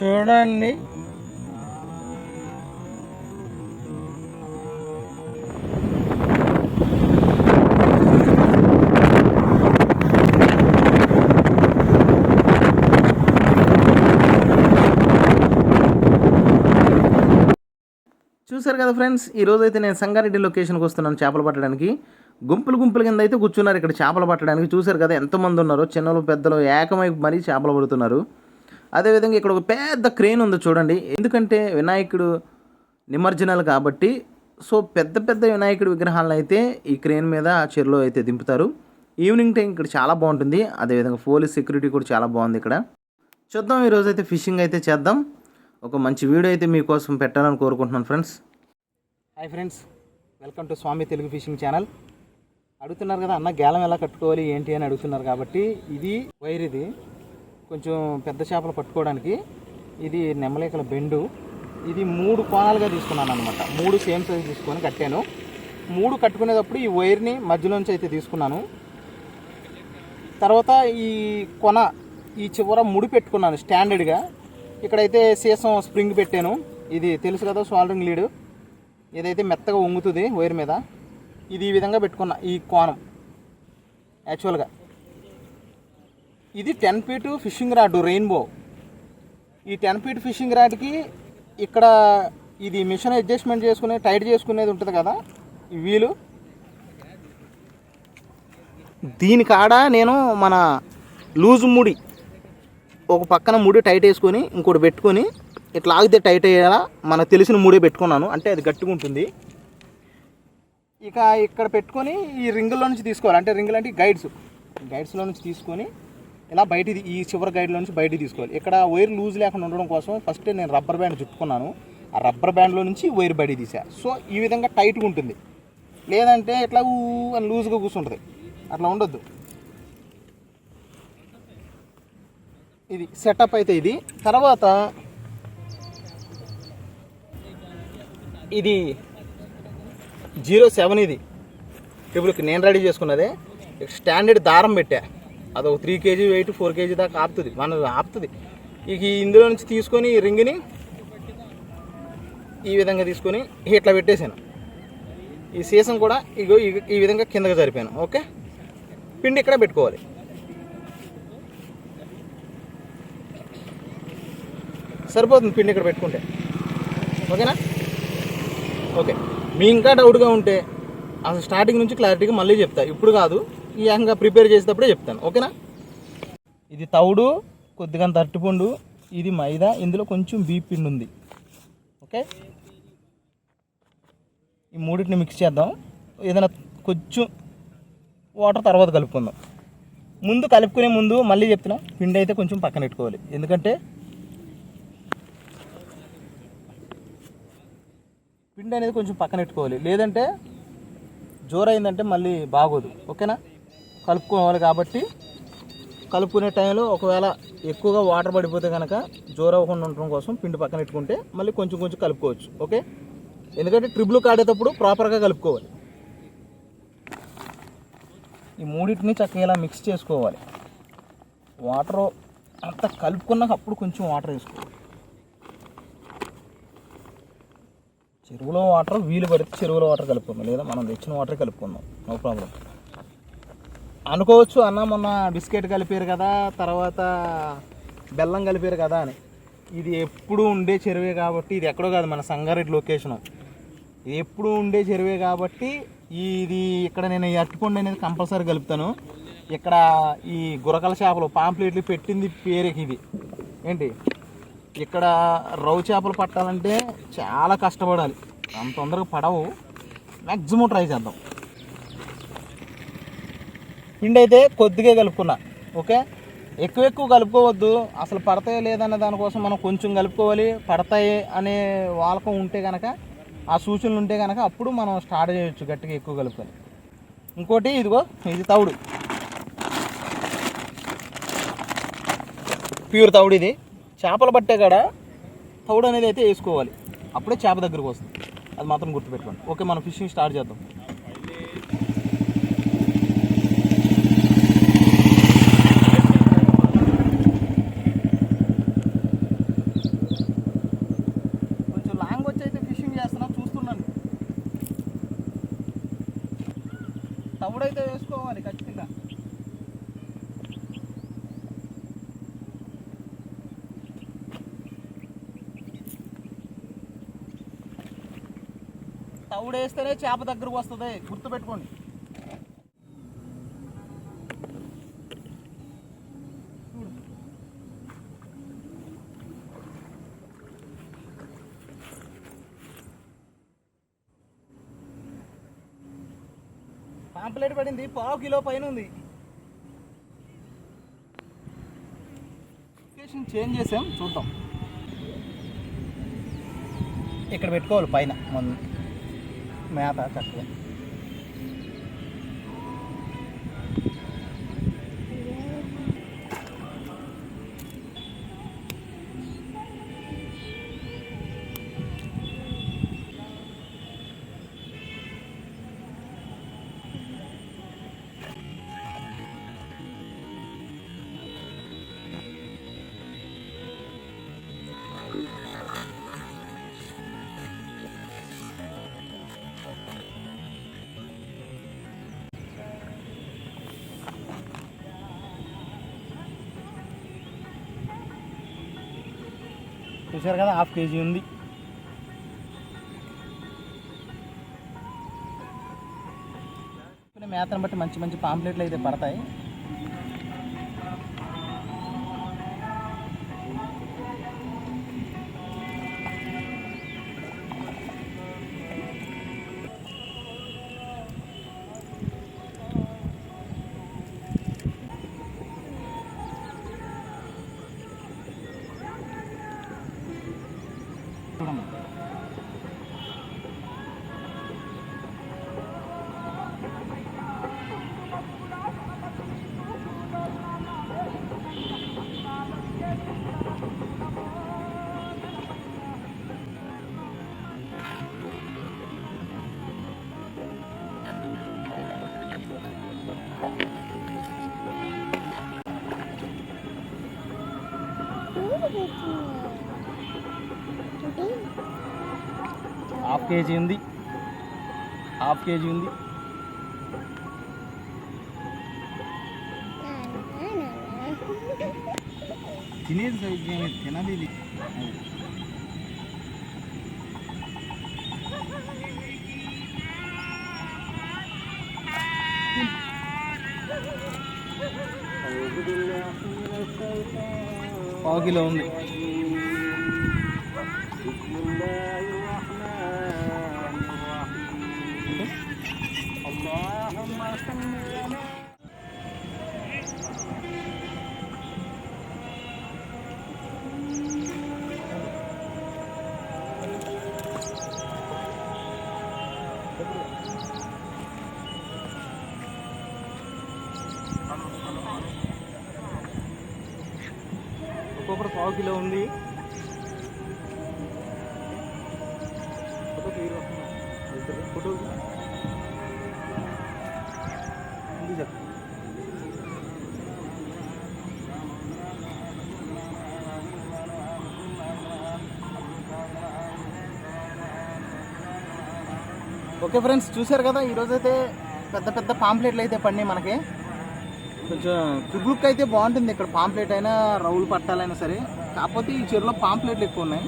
చూడండి. చూసారు కదా ఫ్రెండ్స్, ఈరోజు అయితే నేను సంగారెడ్డి లొకేషన్కి వస్తున్నాను చేపలు పట్టడానికి. గుంపులు కింద అయితే కూర్చున్నారు ఇక్కడ చేపలు పట్టడానికి. చూసారు కదా ఎంతమంది ఉన్నారో, చిన్నలు పెద్దలు ఏకమై మరీ చేపలు పడుతున్నారు. అదేవిధంగా ఇక్కడ ఒక పెద్ద క్రేన్ ఉంది చూడండి. ఎందుకంటే వినాయకుడు నిమజ్జనాలు కాబట్టి సో పెద్ద వినాయకుడి విగ్రహాలను అయితే ఈ క్రేన్ మీద చెరువులో అయితే దింపుతారు. ఈవినింగ్ టైం ఇక్కడ చాలా బాగుంటుంది. అదేవిధంగా పోలీస్ సెక్యూరిటీ కూడా చాలా బాగుంది ఇక్కడ. చూద్దాం, ఈరోజు అయితే ఫిషింగ్ అయితే చేద్దాం. ఒక మంచి వీడియో అయితే మీకోసం పెట్టాలని కోరుకుంటున్నాను friends. Hi friends, welcome to Swami Telugu fishing channel. అడుగుతున్నారు కదా అన్న గేలం ఎలా కట్టుకోవాలి ఏంటి అని అడుగుతున్నారు కాబట్టి ఇది వైర్, ఇది కొంచెం పెద్ద చేపలు పట్టుకోవడానికి. ఇది నెమలేకల బెండు. ఇది 3 కోణాలుగా తీసుకున్నాను అనమాట. 3 సేమ్ సైజ్ తీసుకొని కట్టాను. 3 కట్టుకునేటప్పుడు ఈ వైర్ని మధ్యలోంచి అయితే తీసుకున్నాను. తర్వాత ఈ కొన ఈ చివర ముడి పెట్టుకున్నాను స్టాండర్డ్గా. ఇక్కడైతే సీసం స్ప్రింగ్ పెట్టాను. ఇది తెలుసు కదా సోల్డరింగ్ లీడ్, ఏదైతే మెత్తగా వంగుతుంది వైర్ మీద. ఇది ఈ విధంగా పెట్టుకున్నా ఈ కోణం. యాక్చువల్గా ఇది 10 ఫీట్ ఫిషింగ్ రాడ్ రెయిన్బో. ఈ 10 ఫీట్ ఫిషింగ్ రాడ్కి ఇక్కడ ఇది మిషన్ అడ్జస్ట్మెంట్ చేసుకునే టైట్ చేసుకునేది ఉంటుంది కదా, ఈ వీలు. దీని కాడ నేను మన లూజ్ ముడి ఒక పక్కన ముడి టైట్ వేసుకొని ఇంకోటి పెట్టుకొని ఇట్లా ఆగితే టైట్ అయ్యేలా మనకు తెలిసిన ముడే పెట్టుకున్నాను. అంటే అది గట్టిగా ఉంటుంది. ఇక ఇక్కడ పెట్టుకొని ఈ రింగుల్లో నుంచి తీసుకోవాలి. అంటే రింగులు అంటే గైడ్స్లో నుంచి తీసుకొని ఇలా బయటిది ఈ చివరి గైడ్లో నుంచి బయటికి తీసుకోవాలి. ఇక్కడ వైర్ లూజ్ లేకుండా ఉండడం కోసం ఫస్ట్ నేను రబ్బర్ బ్యాండ్ చుట్టుకున్నాను. ఆ రబ్బర్ బ్యాండ్లో నుంచి వైర్ బయటికి తీసా. సో ఈ విధంగా టైట్గా ఉంటుంది. లేదంటే ఇట్లా అని లూజ్గా కూర్చుంటుంది. అట్లా ఉండొద్దు. ఇది సెటప్ అయితే ఇది. తర్వాత ఇది 07 ఇది టేబుల్కి నేను రెడీ చేసుకున్నదే. స్టాండర్డ్ దారం పెట్టా. అదొక 3 kg వెయిట్ 4 kg దాకా ఆపుతుంది. ఇక ఇందులో నుంచి తీసుకొని ఈ రింగ్ని ఈ విధంగా తీసుకొని ఇట్లా పెట్టేశాను. ఈ సీసం కూడా ఇగో ఈ విధంగా కిందకి జరిపాను. ఓకే, పిండి ఇక్కడ పెట్టుకోవాలి. సరిపోతుంది పిండి ఇక్కడ పెట్టుకుంటే. ఓకేనా? ఓకే, మీ ఇంకా డౌట్గా ఉంటే అసలు స్టార్టింగ్ నుంచి క్లారిటీగా మళ్ళీ చెప్తా. ఇప్పుడు కాదు, ఈ విధంగా ప్రిపేర్ చేసేటప్పుడే చెప్తాను. ఓకేనా? ఇది తవుడు, కొద్దిగా అరటిపండు, ఇది మైదా, ఇందులో కొంచెం బీప్ పిండి ఉంది. ఓకే, ఈ మూడింటిని మిక్స్ చేద్దాం. ఏదైనా కొంచెం వాటర్ తర్వాత కలుపుకుందాం. కలుపుకునే ముందు మళ్ళీ చెప్తున్నా, పిండి అయితే కొంచెం పక్కన పెట్టుకోవాలి. ఎందుకంటే పిండి అనేది కొంచెం పక్కన పెట్టుకోవాలి, లేదంటే జోరైందంటే మళ్ళీ బాగోదు. ఓకేనా? కలుపుకోవాలి కాబట్టి కలుపుకునే టైంలో ఒకవేళ ఎక్కువగా వాటర్ పడిపోతే కనుక జోరు అవ్వకుండా ఉండడం కోసం పిండి పక్కన పెట్టుకుంటే మళ్ళీ కొంచెం కలుపుకోవచ్చు. ఓకే, ఎందుకంటే ట్రిబుల్ కాడేటప్పుడు ప్రాపర్గా కలుపుకోవాలి. ఈ మూడింటిని చక్కగా ఇలా మిక్స్ చేసుకోవాలి. వాటర్ అంతా కలుపుకున్నాక అప్పుడు కొంచెం వాటర్ వేసుకోవాలి. చెరువులో వాటర్ వీలు పడితే చెరువులో వాటర్ కలుపుకుందాం, లేదా మనం తెచ్చిన వాటర్ కలుపుకుందాం. No problem. అనుకోవచ్చు అన్న మొన్న బిస్కెట్ కలిపారు కదా, తర్వాత బెల్లం కలిపారు కదా అని. ఇది ఎప్పుడు ఉండే చెరువే కాబట్టి, ఇది ఎక్కడో కాదు మన సంగారెడ్డి లొకేషను. ఇది ఎప్పుడు ఉండే చెరువే కాబట్టి ఇది ఇక్కడ నేను ఈ అరటిపండు అనేది కంపల్సరీ కలుపుతాను. ఇక్కడ ఈ గురకల చేపలు పాంప్లెట్లు పెట్టింది పేరుకి ఇది ఏంటి. ఇక్కడ రవ్వు చేపలు పట్టాలంటే చాలా కష్టపడాలి, అంత తొందరగా పడవు. మ్యాక్సిమం ట్రై చేద్దాం. పిండి అయితే కొద్దిగా కలుపుకున్నా. ఓకే, ఎక్కువ కలుపుకోవద్దు. అసలు పడతాయో లేదన్న దానికోసం మనం కొంచెం కలుపుకోవాలి. పడతాయి అనే వాలకం ఉంటే కనుక, ఆ సూచనలు ఉంటే కనుక అప్పుడు మనం స్టార్ట్ చేయొచ్చు గట్టిగా ఎక్కువ కలుపుకొని. ఇంకోటి ఇదిగో, ఇది తవుడు, ప్యూర్ తవుడు. ఇది చేపలు పట్టే కాడ తవుడు అనేది అయితే వేసుకోవాలి, అప్పుడే చేప దగ్గరకు వస్తుంది. అది మాత్రం గుర్తుపెట్టుకోండి. ఓకే, మనం ఫిషింగ్ స్టార్ట్ చేద్దాం. తవుడైతే వేసుకోవాలి ఖచ్చితంగా. తవుడేస్తేనే చేప దగ్గరకు వస్తుంది, గుర్తుపెట్టుకోండి. పాంప్లెట్ పడింది, ½ కిలో పైన ఉంది. లొకేషన్ చేంజ్ చేసాం, చూద్దాం. ఇక్కడ పెట్టుకోవాలి పైన మన మేత చక్కగా. చూసారు కదా, ½ కేజీ ఉంది. మేతను బట్టి మంచి మంచి పాంప్లెట్లు అయితే పడతాయి. చూడమ్మా, ½ కేజీ ఉంది, ½ కేజీ ఉంది. తినేది సరిగ్గా తినది ఇది. ½ కిలో ఉంది. ఒక్కొక్కటి ½ కిలో ఉంది. ఫోటో చెప్పు. ఓకే ఫ్రెండ్స్, చూసారు కదా, ఈరోజైతే పెద్ద పెద్ద పాంప్లెట్లు అయితే పడినాయి మనకి. కొంచెం లుక్ అయితే బాగుంటుంది ఇక్కడ, పాంప్లెట్ అయినా రౌలు పట్టాలైనా సరే. కాకపోతే ఈ చెరువులో పాంప్లెట్లు ఎక్కువ ఉన్నాయి.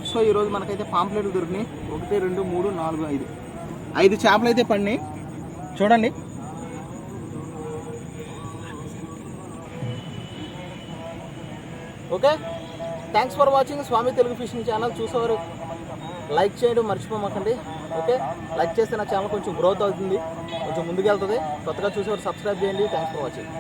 సో ఈరోజు మనకైతే పాంప్లెట్లు దొరికినాయి. 1 2 3 4 5 చేపలు అయితే పడినాయి. చూడండి. Okay, thanks for watching Swami Telugu fishing channel. చూసేవారు లైక్ చేయడం మర్చిపోమాకండి. ఓకే, లైక్ చేస్తే నా ఛానల్ కొంచెం గ్రోత్ అవుతుంది, కొంచెం ముందుకు వెళ్తుంది. కొత్తగా చూసేవారు సబ్స్క్రైబ్ చేయండి. Thanks for watching.